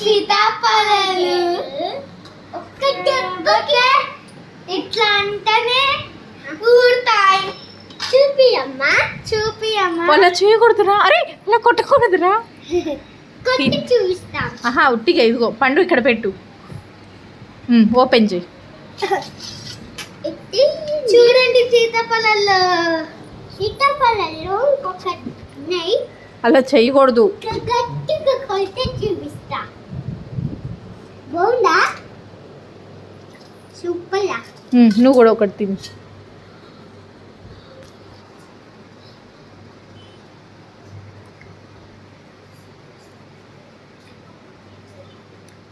సీతాఫలాలు ఒక్క దెబ్బకే ఇట్లా అంటేనే ఊరుతాయి. చూపియమ్మా వాళ్ళ చేయకూడదురా. అరే ఇలా కొట్టకూడదురా. కొట్టి చూపిస్తాం. ఆహా ఉట్టిగా ఇదిగో పండు ఇక్కడ పెట్టు. ఓపెన్ చేయి. చూడండి సీతాఫలాలు ఇంకొకటి ఉన్నాయి. అలా చేయకూడదు. గట్టిగా కొట్టి చూపిస్తా. బాగుందా? సూపర్. నువ్వు కూడా ఒకటి తిను.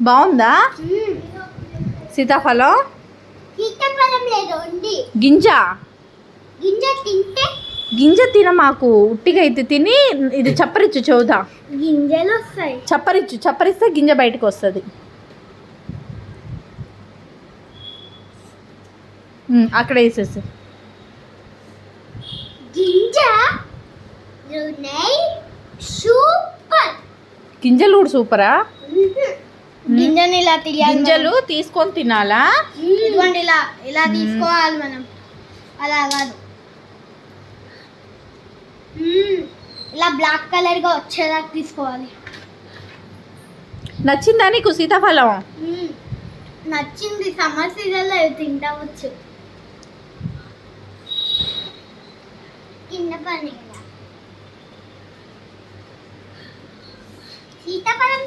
బాగుందా సీతాఫలం? సీతాఫలం లేదు, ఉంది గింజ. గింజ తింటే గింజ తిన మాకు. ఉట్టిగా అయితే తిని ఇది చప్పరిచ్చు చౌదా. గింజలు వస్తాయి. చప్పరిస్తే గింజ బయటకు వస్తుంది. అక్కడ వేసేసి గింజ సూపర్. గింజలు కూడా సూపరా? గింజలు ఇలా తిరిగాలి. గింజలు తీసుకొని తినాలా? ఇదిగోండి ఇలా ఇలా తీసుకోవాలి మనం. అలా కాదు, ఇలా బ్లాక్ కలర్ గా వచ్చేదాకా తీసుకోవాలి. నచ్చిందా నీకు సీతాఫలం? నచ్చింది. సమ్మర్ సీజన్ లో తింటావచ్చు. కింద పని సీతాఫలం